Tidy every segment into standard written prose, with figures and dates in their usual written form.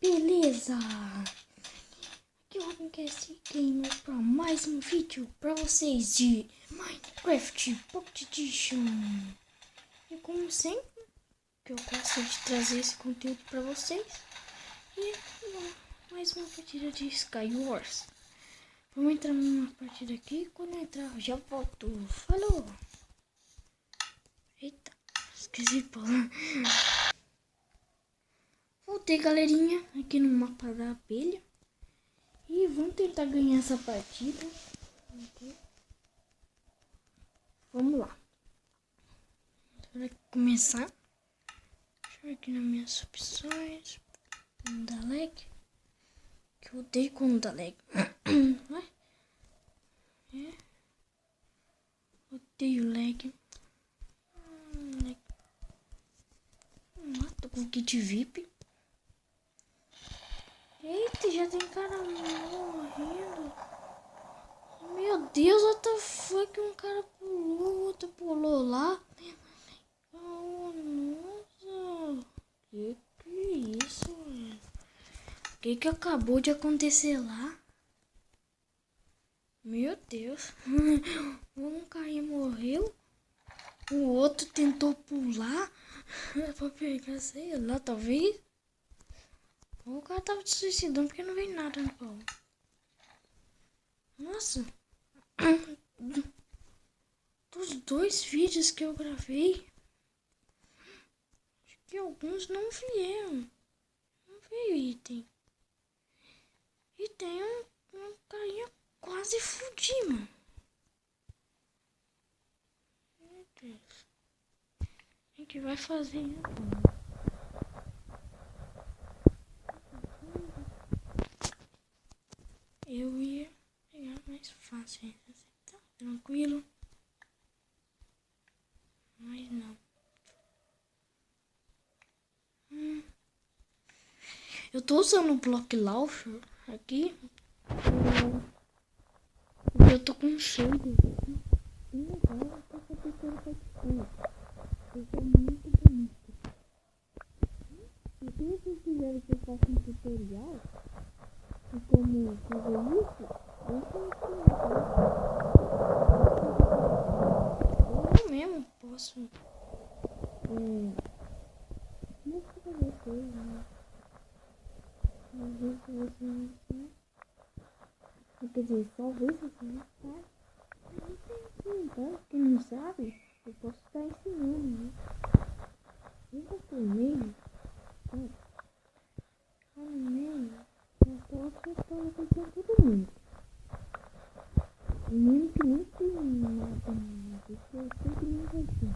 Beleza? Aqui é o Robincast Gamer para mais um vídeo para vocês de Minecraft Pocket Edition. E como sempre, que eu gosto de trazer esse conteúdo para vocês. E mais uma partida de Skywars. Vamos entrar numa partida aqui. Quando eu entrar, eu já volto. Falou! Eita, esqueci de falar. Voltei, galerinha, aqui no mapa da abelha. E vamos tentar ganhar essa partida. Aqui. Vamos lá. Para começar, deixa eu ver aqui nas minhas opções. Não dá lag. Que eu odeio quando dá lag. Odeio lag. Tô com kit VIP. Eita, já tem cara morrendo. Meu Deus, what the fuck? Um cara pulou, outro pulou lá. Oh, nossa. Que é isso, velho? O que acabou de acontecer lá? Meu Deus. Um cara morreu. O outro tentou pular pra pegar, sei lá, talvez. O cara tava se suicidando porque não veio nada no pau. Nossa. Dos dois vídeos que eu gravei, acho que alguns não vieram. Não veio item. E tem um carinha quase fudido. Meu Deus. O que vai fazer agora? Eu ia pegar mais fácil, tá tranquilo, mas não. Eu tô usando o Block Launcher aqui, porque eu tô com cheiro. Legal, pra saber que ele faz tudo. Isso é muito bonito. E se vocês quiserem que eu faça um tutorial de como fazer isso, deixa eu ensinar. Eu mesmo posso mostrar pra vocês, né? Às vezes você não sabe. Quer dizer, talvez você não sabe. Então, quem não sabe, eu posso estar ensinando, né? Nunca foi meio. No meio, eu posso estar avisando todo mundo. Mesmo que não tenha nada, isso eu sempre não vai ter.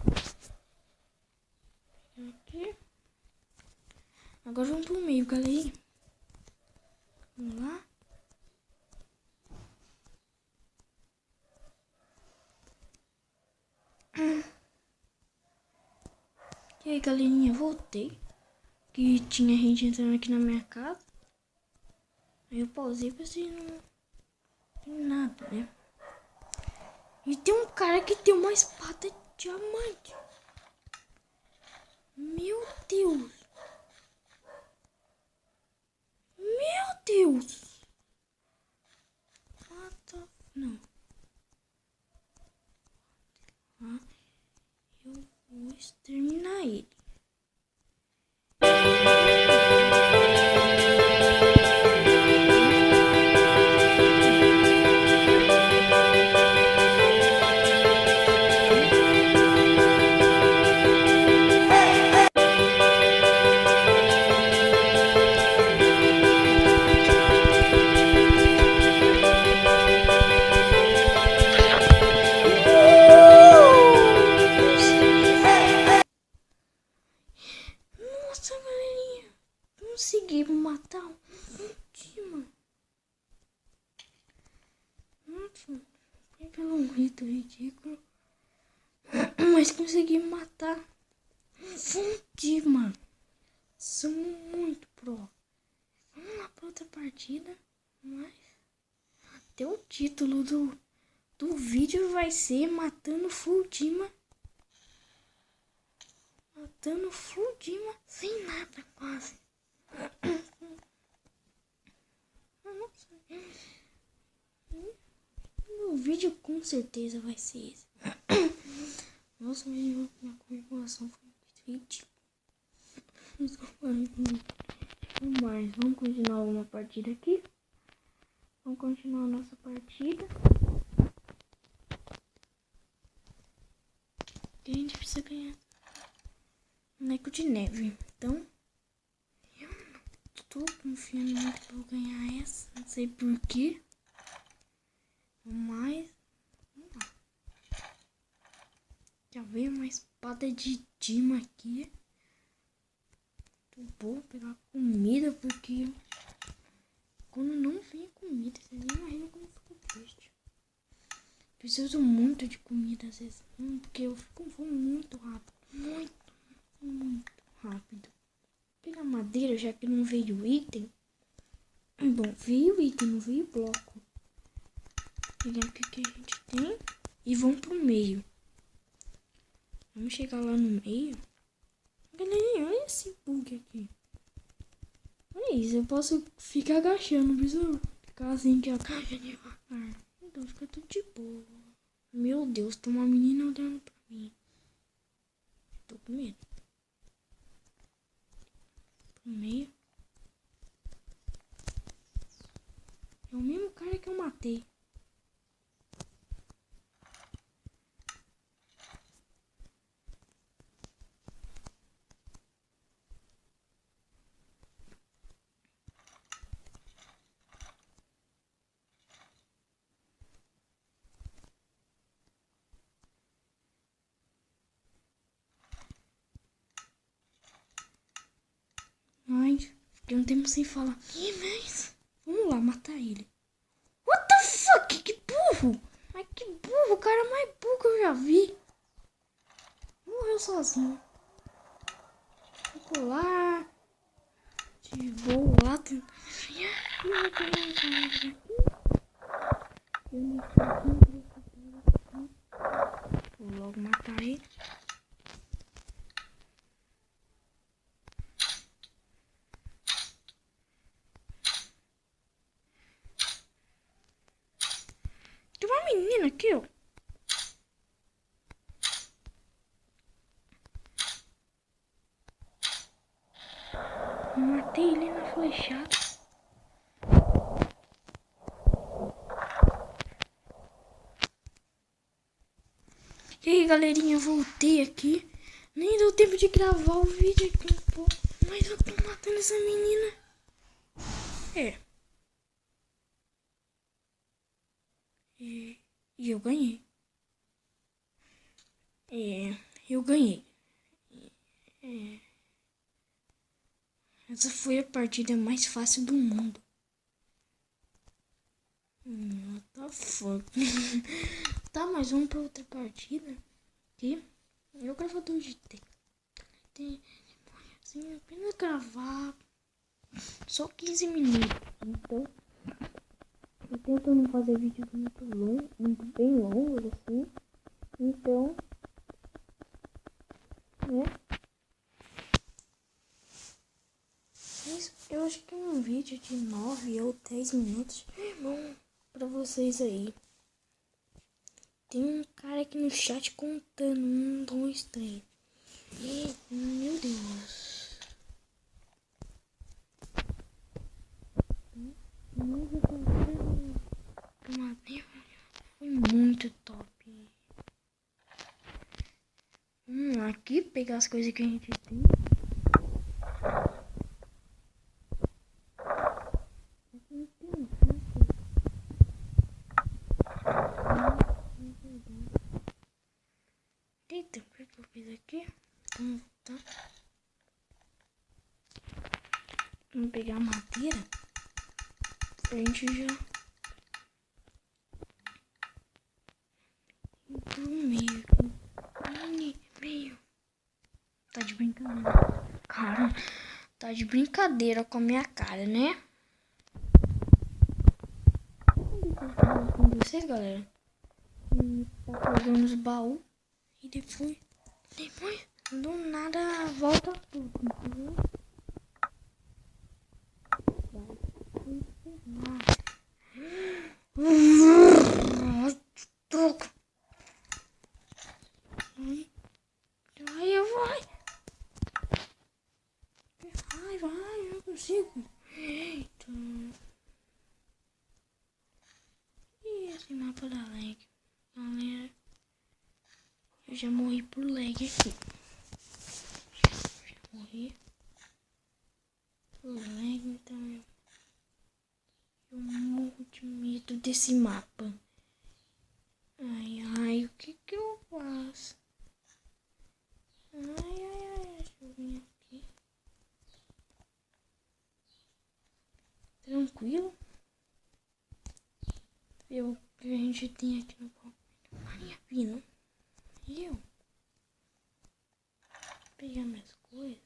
Aqui. Agora vamos pro meio, galera. Vamos lá. E aí, galerinha, voltei. Que tinha gente entrando aqui na minha casa. Aí eu pausei pra ver não tem nada, né? E tem um cara que tem uma espada de diamante. Meu Deus. Meu Deus. Não. Eu vou exterminar ele. Nossa, galerinha, consegui matar um time. Nossa, foi pelo grito ridículo, mas consegui matar um time, mano. Somos muito pro. Vamos lá pra outra partida, mas até o título do vídeo vai ser matando full team. Matando full team sem nada quase. com certeza vai ser esse. Nossa, minha comemoração foi muito ridícula. Mas vamos continuar uma partida aqui. Vamos continuar a nossa partida. E a gente precisa ganhar boneco de neve. Então, eu não tô confiando muito pra eu ganhar essa. Não sei porquê. Mas, vamos lá. Já veio uma espada de Dima aqui. Vou pegar comida porque quando não vem comida, você nem imagina como fica triste. Preciso muito de comida às vezes, porque eu fico com fome muito rápido. Muito rápido. Vou pegar madeira, já que não veio item. Bom, veio item, não veio bloco. Vou pegar o que a gente tem e vamos pro meio. Vamos chegar lá no meio. Galerinha, olha esse bug aqui. Olha isso, eu posso ficar agachando, não preciso ficar assim que agacha devagar. Então fica tudo de boa. Meu Deus, tem uma menina olhando pra mim. Tô com medo. Pro meio. É o mesmo cara que eu matei. Ai, fiquei um tempo sem falar. Ih, mas vamos lá, matar ele. What the fuck? Que burro! Ai, que burro, o cara mais burro que eu já vi. Morreu sozinho. Ficou lá. De boa lá. Vou logo matar ele. Tem uma menina aqui, ó. Matei ele na flechada. E aí, galerinha, eu voltei aqui. Nem deu tempo de gravar o vídeo aqui um pouco. Mas eu tô matando essa menina. E eu ganhei. Eu ganhei. Essa foi a partida mais fácil do mundo. What the fuck? Tá, mas vamos pra outra partida. Aqui. Eu gravador de tem assim, apenas gravar só 15 minutos. Então, eu tento não fazer vídeos muito longos, muito bem longos assim. Então, né? Eu acho que um vídeo de 9 ou 10 minutos é bom pra vocês aí. Tem um cara aqui no chat contando 1, 2, 3. Meu Deus. Foi muito top. Aqui pegar as coisas que a gente tem. Eita, o que eu fiz aqui? Vamos voltar. Vamos pegar a madeira. A gente já... pro meio. Meio. Tá de brincadeira. Cara, tá de brincadeira com a minha cara, né? Com vocês, galera. Tá pegando os baús. E depois do nada volta tudo, entendeu? consigo. Eita. E esse mapa da lag. Galera, eu já morri por lag aqui. Já morri por lag, então eu morro de medo desse mapa. Ai, ai, o que que eu faço? Ai, ai, ai, deixa eu vir aqui. Tranquilo. Ver o que a gente tem aqui no palco. Maria Pina. E eu? Vou pegar minhas coisas.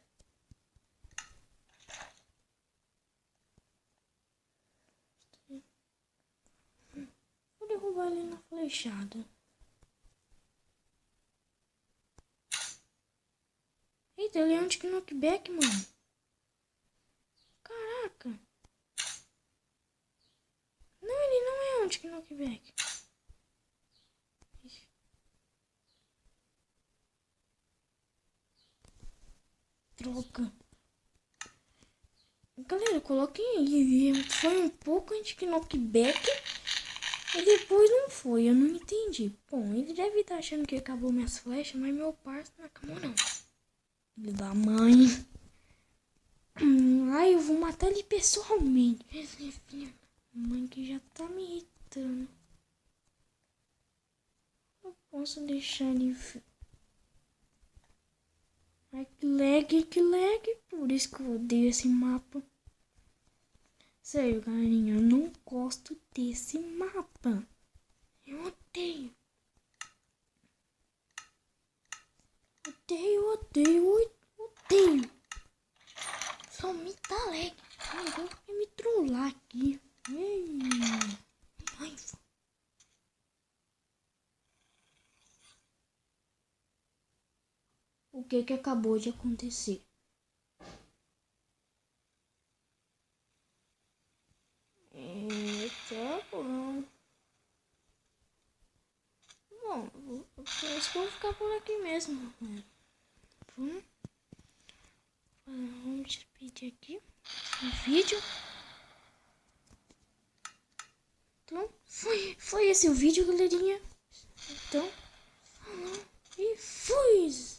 Vou derrubar ele na flechada. Eita, ele é um de knockback, mano. Caraca. Não, ele não é um de knockback. Droga. Galera, coloquem aí. Foi um pouco antes de knockback. E depois não foi, eu não entendi. Bom, ele deve estar achando que acabou minhas flechas, mas meu parceiro não acabou não. Filho da mãe. Ai, eu vou matar ele pessoalmente. Esse filho da mãe que já tá me irritando. Eu posso deixar ele... Ai, que lag, que lag. Por isso que eu odeio esse mapa. Sério, galerinha, eu não gosto desse mapa. Eu odeio. Odeio, odeio, odeio. Só me dá lag. Alguém quer me trollar aqui. Ei, raiva. O que que acabou de acontecer? Tá bom. Bom, eu acho que eu vou ficar por aqui mesmo. Vamos despedir aqui o vídeo. Então, foi esse o vídeo, galerinha. Então, e fui.